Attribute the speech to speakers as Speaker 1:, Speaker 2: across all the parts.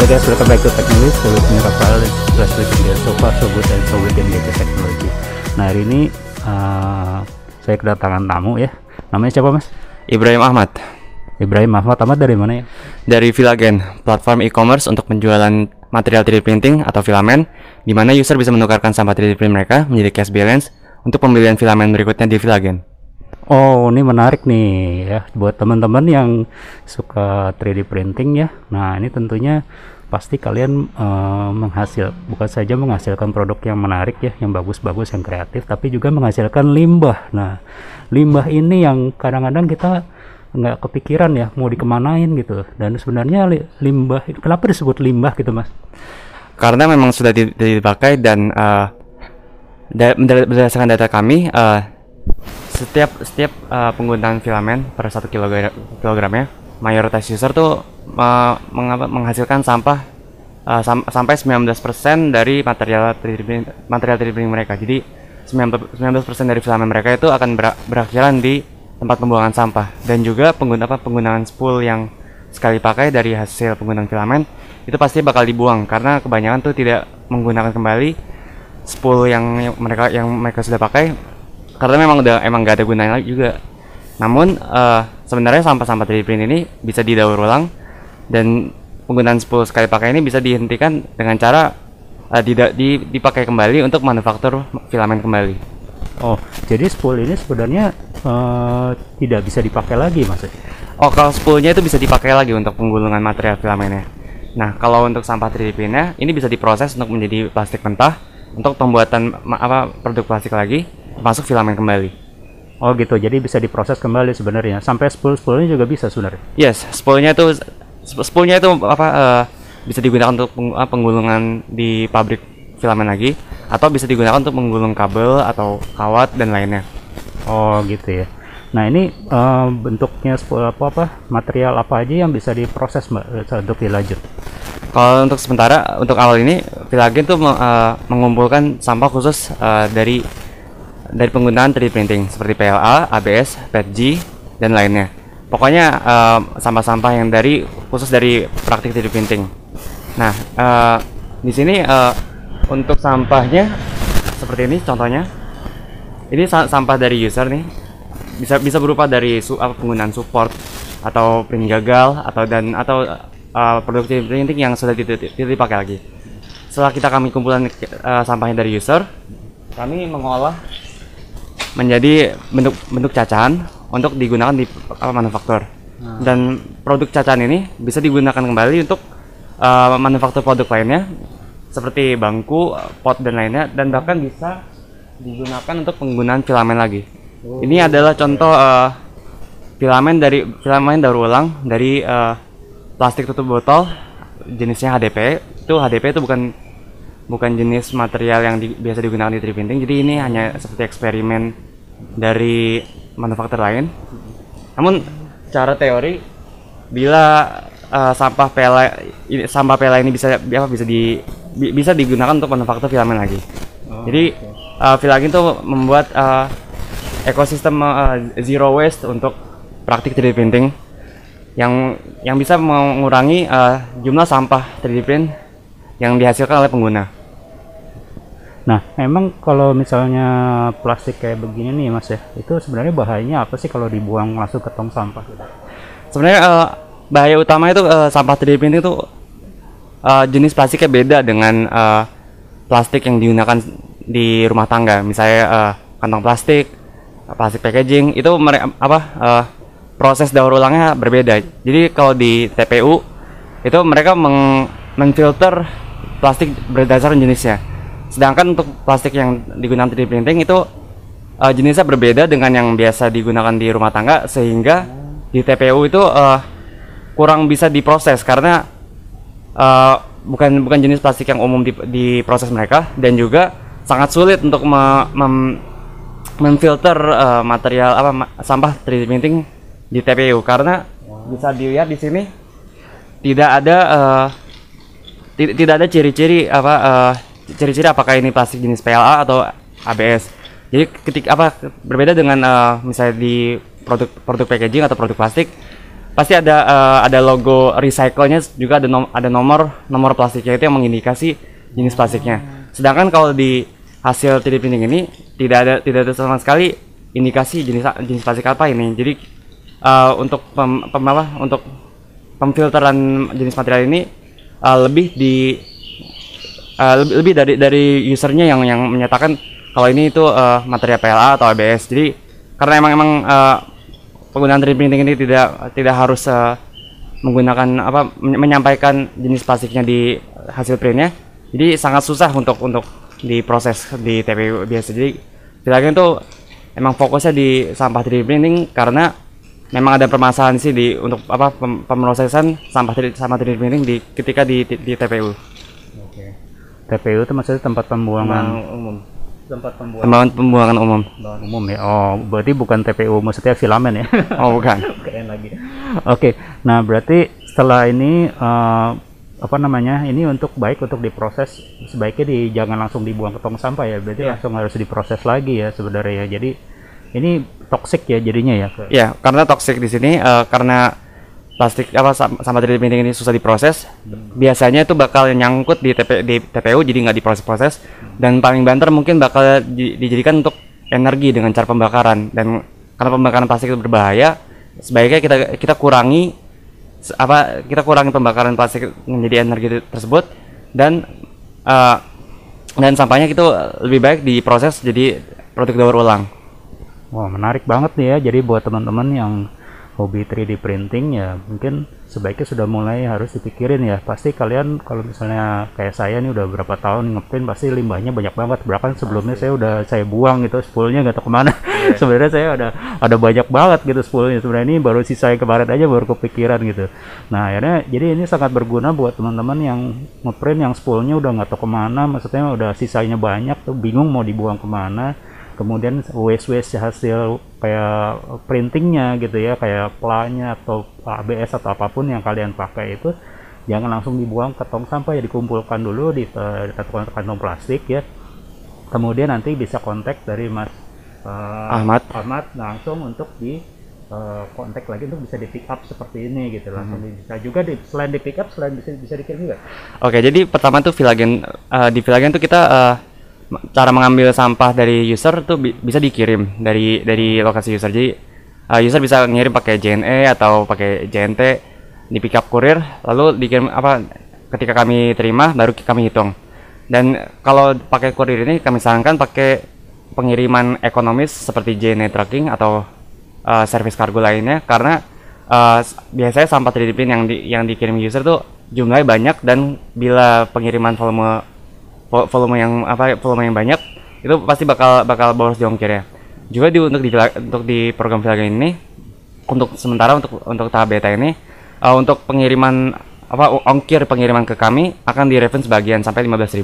Speaker 1: Halo guys, welcome back to Technology. With me Rafael, let's listen so far so good and so good in gadget technology. Nah, hari ini saya kedatangan tamu ya. Namanya siapa mas?
Speaker 2: Ibrahim Ahmad.
Speaker 1: Ibrahim Ahmad. Ahmad dari mana ya?
Speaker 2: Dari Filagen, platform e-commerce untuk penjualan material 3D printing atau filamen, di mana user bisa menukarkan sampah 3D print mereka menjadi cash balance untuk pembelian filamen berikutnya di Filagen.
Speaker 1: Oh, ini menarik nih ya buat teman-teman yang suka 3D printing ya. Nah, ini tentunya pasti kalian bukan saja menghasilkan produk yang menarik ya, yang bagus-bagus, yang kreatif, tapi juga menghasilkan limbah. Nah, limbah ini yang kadang-kadang kita nggak kepikiran ya mau dikemanain gitu. Dan sebenarnya limbah, kenapa disebut limbah gitu mas?
Speaker 2: Karena memang sudah dipakai dan berdasarkan data kami, setiap penggunaan filamen per 1 kilogramnya, mayoritas user tuh menghasilkan sampah sampai 19% dari material 3D printing mereka. Jadi 19% dari filamen mereka itu akan berakhirkan di tempat pembuangan sampah. Dan juga penggunaan spool yang sekali pakai dari hasil penggunaan filamen itu pasti bakal dibuang, karena kebanyakan tuh tidak menggunakan kembali spool yang mereka sudah pakai, karena emang gak ada gunanya lagi juga. Namun sebenarnya sampah-sampah 3D print ini bisa didaur ulang, dan penggunaan spool sekali pakai ini bisa dihentikan dengan cara dipakai kembali untuk manufaktur filamen kembali.
Speaker 1: Oh, jadi spool ini sebenarnya tidak bisa dipakai lagi maksudnya?
Speaker 2: Oh, kalau spoolnya itu bisa dipakai lagi untuk penggulungan material filamennya. Nah, kalau untuk sampah 3D printnya ini bisa diproses untuk menjadi plastik mentah untuk pembuatan produk plastik lagi, masuk filamen kembali.
Speaker 1: Oh gitu, jadi bisa diproses kembali sebenarnya. Sampai spoolnya juga bisa sebenarnya.
Speaker 2: Yes, spoolnya itu bisa digunakan untuk penggulungan di pabrik filamen lagi, atau bisa digunakan untuk menggulung kabel atau kawat dan lainnya.
Speaker 1: Oh gitu ya. Nah ini bentuknya spool material apa aja yang bisa diproses mbak untuk dilanjut?
Speaker 2: Kalau untuk sementara, untuk awal ini Filagen tuh mengumpulkan sampah khusus dari penggunaan 3D printing seperti PLA, ABS, PETG, dan lainnya. Pokoknya sampah-sampah yang khusus dari praktik 3D printing. Nah, di sini untuk sampahnya seperti ini contohnya. Ini sampah dari user nih. Bisa berupa dari penggunaan support atau print gagal atau produk 3D printing yang sudah tidak dipakai lagi. Setelah kami kumpulkan sampahnya dari user, kami mengolah menjadi bentuk cacahan untuk digunakan di manufaktur. Dan produk cacahan ini bisa digunakan kembali untuk manufaktur produk lainnya seperti bangku, pot dan lainnya, dan bahkan bisa digunakan untuk penggunaan filamen lagi. Ini adalah contoh filamen daur ulang dari plastik tutup botol jenisnya HDP. HDP itu bukan jenis material yang biasa digunakan di 3D printing. Jadi ini hanya seperti eksperimen dari manufaktur lain. Namun secara teori, bila sampah PLA ini bisa digunakan untuk manufaktur filamen lagi. Jadi Filagen itu membuat ekosistem zero waste untuk praktik 3D printing yang bisa mengurangi jumlah sampah 3D print yang dihasilkan oleh pengguna.
Speaker 1: Nah, emang kalau misalnya plastik kayak begini nih mas ya, itu sebenarnya bahayanya apa sih kalau dibuang langsung ke tong sampah?
Speaker 2: Sebenarnya bahaya utama itu sampah 3D printing itu jenis plastiknya beda dengan plastik yang digunakan di rumah tangga. Misalnya kantong plastik packaging itu proses daur ulangnya berbeda. Jadi kalau di TPU itu mereka menfilter plastik berdasarkan jenisnya. Sedangkan untuk plastik yang digunakan 3D printing itu jenisnya berbeda dengan yang biasa digunakan di rumah tangga, sehingga di TPU itu kurang bisa diproses karena bukan jenis plastik yang umum diproses mereka, dan juga sangat sulit untuk memfilter material sampah 3D printing di TPU, karena bisa dilihat di sini tidak ada ciri-ciri apakah ini plastik jenis PLA atau ABS. Jadi berbeda dengan misalnya di produk packaging atau produk plastik, pasti ada logo recycle-nya, juga ada nomor plastiknya itu yang mengindikasi jenis plastiknya. Sedangkan kalau di hasil 3D printing ini tidak ada sama sekali indikasi jenis plastik apa ini. Jadi untuk untuk pemfilteran jenis material ini lebih dari usernya yang menyatakan kalau ini itu material PLA atau ABS. Jadi karena emang penggunaan 3D printing ini tidak harus menggunakan menyampaikan jenis plastiknya di hasil printnya, jadi sangat susah untuk diproses di TPU biasa. Jadi Filagen tuh emang fokusnya di sampah 3D printing karena memang ada permasalahan sih untuk pemrosesan sampah 3D printing ketika di TPU.
Speaker 1: Oke. TPU itu maksudnya tempat pembuangan
Speaker 2: umum.
Speaker 1: Tempat pembuangan umum ya. Oh, berarti bukan TPU, maksudnya filamen ya.
Speaker 2: Oh, bukan.
Speaker 1: Keren lagi. Oke. Nah, berarti setelah ini ini untuk diproses, sebaiknya jangan langsung dibuang ke tong sampah ya. Berarti langsung harus diproses lagi ya sebenarnya ya. Jadi ini toksik ya jadinya ya.
Speaker 2: Ya, karena toksik di sini karena plastik sampah 3D printing ini susah diproses. Biasanya itu bakal nyangkut di TPU, jadi nggak diproses-proses, dan paling banter mungkin bakal dijadikan untuk energi dengan cara pembakaran. Dan karena pembakaran plastik itu berbahaya, sebaiknya kita kurangi pembakaran plastik menjadi energi tersebut, dan sampahnya itu lebih baik diproses jadi produk daur ulang.
Speaker 1: Wah, menarik banget nih ya. Jadi buat teman-teman yang hobi 3D printing ya, mungkin sebaiknya sudah mulai harus dipikirin ya. Pasti kalian kalau misalnya kayak saya nih udah berapa tahun ngeprint, pasti limbahnya banyak banget. Bahkan sebelumnya saya buang gitu spoolnya, nggak tahu kemana. Sebenarnya saya ada banyak banget gitu spoolnya. Sebenarnya ini baru sisa yang kemarin aja baru kepikiran gitu. Nah, akhirnya jadi ini sangat berguna buat teman-teman yang ngeprint yang spoolnya udah nggak tahu kemana, maksudnya udah sisanya banyak tuh, bingung mau dibuang kemana. Kemudian waste hasil kayak printingnya gitu ya, kayak planya atau ABS atau apapun yang kalian pakai itu jangan langsung dibuang ke tong sampah ya, dikumpulkan dulu di kantong plastik ya. Kemudian nanti bisa kontak dari Mas Ahmad langsung untuk kontak lagi untuk bisa di pick up seperti ini gitu. Langsung bisa juga selain di pick up, selain bisa dikirim juga.
Speaker 2: Oke, jadi pertama tuh di Filagen tuh kita cara mengambil sampah dari user tuh bisa dikirim dari lokasi user. Jadi user bisa ngirim pakai JNE atau pakai JNT di pick up kurir, lalu dikirim ketika kami terima baru kami hitung. Dan kalau pakai kurir ini kami sarankan pakai pengiriman ekonomis seperti JNE tracking atau service kargo lainnya, karena biasanya sampah 3D print yang dikirim user tuh jumlahnya banyak, dan bila pengiriman volume yang banyak itu pasti bakal boros di ongkir ya. Juga untuk di program Filagen ini, untuk sementara untuk tahap beta ini, untuk pengiriman ongkir pengiriman ke kami akan di-refund sebagian sampai 15.000.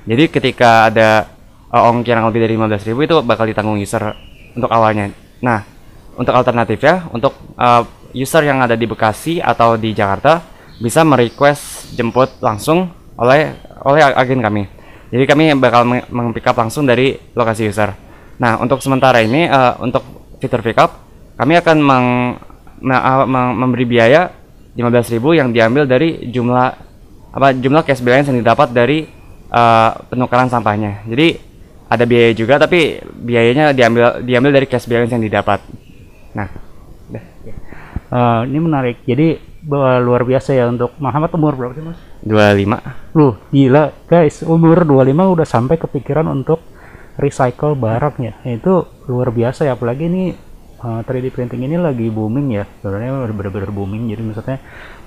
Speaker 2: Jadi ketika ada ongkir yang lebih dari 15.000 itu bakal ditanggung user untuk awalnya. Nah, untuk alternatifnya, untuk user yang ada di Bekasi atau di Jakarta bisa merequest jemput langsung oleh agen kami. Jadi kami bakal meng-pick up langsung dari lokasi user. Nah, untuk sementara ini untuk fitur pick up kami akan memberi biaya 15.000 yang diambil dari jumlah cash balance yang didapat dari penukaran sampahnya. Jadi ada biaya juga, tapi biayanya diambil dari cash balance yang didapat. Nah,
Speaker 1: ini menarik. Jadi luar biasa ya. Untuk Muhammad umur berapa sih, Mas?
Speaker 2: 25.
Speaker 1: Loh, gila guys, umur 25 udah sampai kepikiran untuk recycle barang ya. Itu luar biasa ya, apalagi ini 3D printing ini lagi booming ya. Sebenarnya benar-benar booming. Jadi maksudnya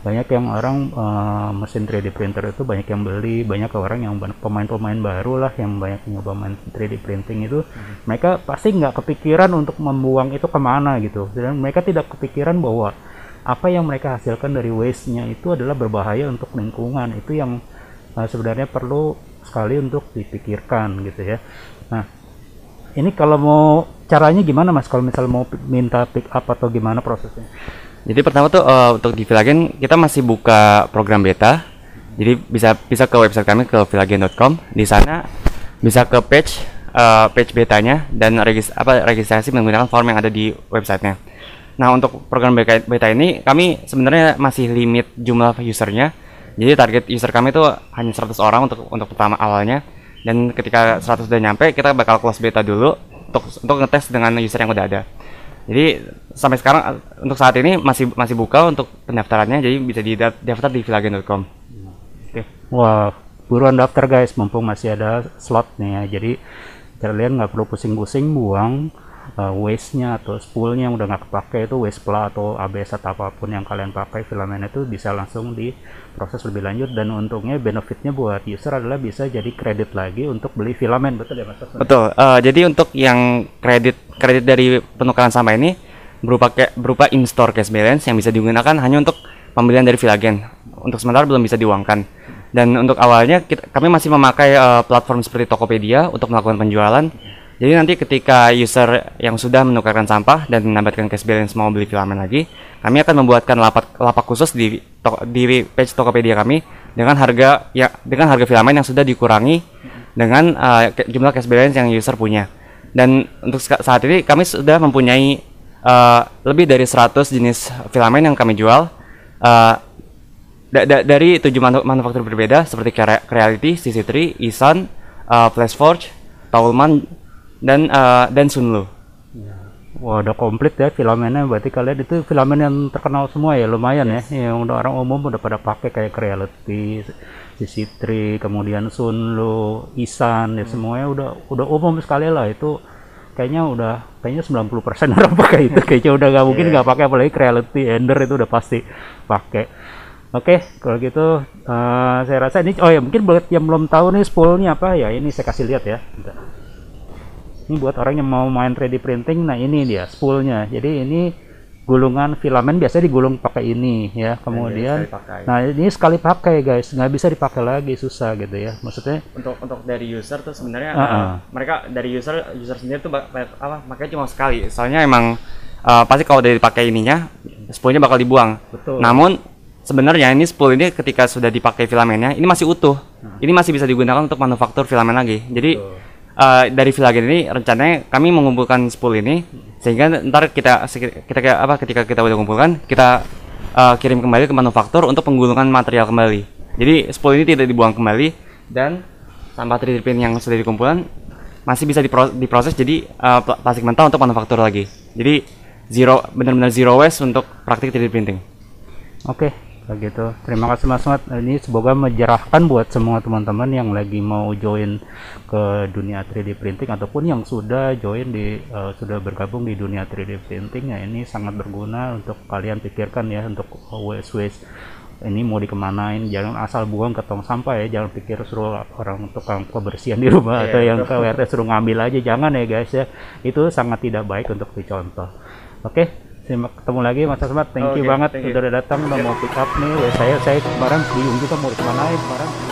Speaker 1: banyak yang orang mesin 3D printer itu banyak yang beli, banyak orang yang pemain-pemain baru lah yang banyak nyoba main 3D printing itu. Mereka pasti nggak kepikiran untuk membuang itu kemana gitu. Dan mereka tidak kepikiran bahwa apa yang mereka hasilkan dari waste-nya itu adalah berbahaya untuk lingkungan. Itu yang sebenarnya perlu sekali untuk dipikirkan gitu ya. Nah, ini kalau mau caranya gimana, Mas? Kalau misal mau minta pick up atau gimana prosesnya?
Speaker 2: Jadi pertama tuh untuk di Filagen kita masih buka program beta. Jadi bisa ke website kami, ke filagen.com. Di sana bisa ke page betanya dan registrasi menggunakan form yang ada di websitenya. Nah, untuk program beta ini kami sebenarnya masih limit jumlah usernya. Jadi target user kami itu hanya 100 orang untuk pertama awalnya. Dan ketika 100 udah nyampe, kita bakal close beta dulu untuk ngetes dengan user yang udah ada. Jadi sampai sekarang untuk saat ini masih buka untuk pendaftarannya, jadi bisa didaftar di villagen.com.
Speaker 1: Oke. Wah, buruan daftar guys, mumpung masih ada slot nih ya. Jadi kalian nggak perlu pusing-pusing buang waste-nya atau spoolnya yang udah nggak kepake, itu waste pla atau ABS atau apapun yang kalian pakai filamennya itu bisa langsung diproses lebih lanjut. Dan untungnya benefitnya buat user adalah bisa jadi kredit lagi untuk beli filamen, betul ya Mas?
Speaker 2: Betul. Jadi untuk yang kredit dari penukaran sampah ini berupa in-store cash balance yang bisa digunakan hanya untuk pembelian dari Villagen. Untuk sementara belum bisa diuangkan. Dan untuk awalnya kami masih memakai platform seperti Tokopedia untuk melakukan penjualan. Jadi nanti ketika user yang sudah menukarkan sampah dan menambahkan cash balance mau beli filamen lagi, kami akan membuatkan lapak khusus di page Tokopedia kami dengan harga filamen yang sudah dikurangi dengan jumlah cash balance yang user punya. Dan untuk saat ini kami sudah mempunyai lebih dari 100 jenis filamen yang kami jual dari 7 manufaktur berbeda seperti Creality, CC3, Isan, Flashforge, Taulman, dan Sunlo.
Speaker 1: Wah, udah komplit ya filamennya. Berarti kalian itu filamen yang terkenal semua ya, lumayan yes. Ya. Yang udah orang umum udah pada pakai kayak Creality, CC3, kemudian Sunlo, Isan, ya semuanya udah umum sekali lah. Itu kayaknya 90% orang pakai itu. Kayaknya udah nggak mungkin nggak pakai, apalagi Creality, Ender itu udah pasti pakai. Oke, kalau gitu saya rasa ini, oh ya mungkin buat yang belum tahu nih spoolnya apa ya, ini saya kasih lihat ya. Ini buat orang yang mau main 3D printing, nah ini dia spoolnya. Jadi ini gulungan filamen biasanya digulung pakai ini ya. Kemudian, nah ini sekali pakai guys, nggak bisa dipakai lagi, susah gitu ya. Maksudnya
Speaker 2: untuk dari user tuh sebenarnya mereka dari user sendiri tuh makanya cuma sekali. Soalnya emang pasti kalau udah dipakai ininya, spoolnya bakal dibuang.
Speaker 1: Betul.
Speaker 2: Namun sebenarnya ini spool ini ketika sudah dipakai filamennya, ini masih utuh. Ini masih bisa digunakan untuk manufaktur filamen lagi. Jadi dari Villagen ini rencananya kami mengumpulkan spool ini sehingga ntar ketika kita udah kumpulkan, kita kirim kembali ke manufaktur untuk penggulungan material kembali. Jadi spool ini tidak dibuang kembali dan sampah 3D print yang sudah dikumpulkan masih bisa diproses jadi plastik mentah untuk manufaktur lagi. Jadi benar-benar zero waste untuk praktik 3D printing.
Speaker 1: Oke, begitu. Terima kasih Mas Mat. Ini semoga mencerahkan buat semua teman-teman yang lagi mau join ke dunia 3D printing ataupun yang sudah join sudah bergabung di dunia 3D printing. Ya, ini sangat berguna untuk kalian pikirkan ya, untuk waste ini mau dikemanain. Jangan asal buang ke tong sampah ya. Jangan pikir suruh orang tukang kebersihan di rumah atau yang ke WRT suruh ngambil aja. Jangan ya guys ya. Itu sangat tidak baik untuk dicontoh. Oke. Ketemu lagi Mas Asmat, thank you banget udah datang, udah mau pick up nih. Saya kemarin bingung juga mau kemana kemarin.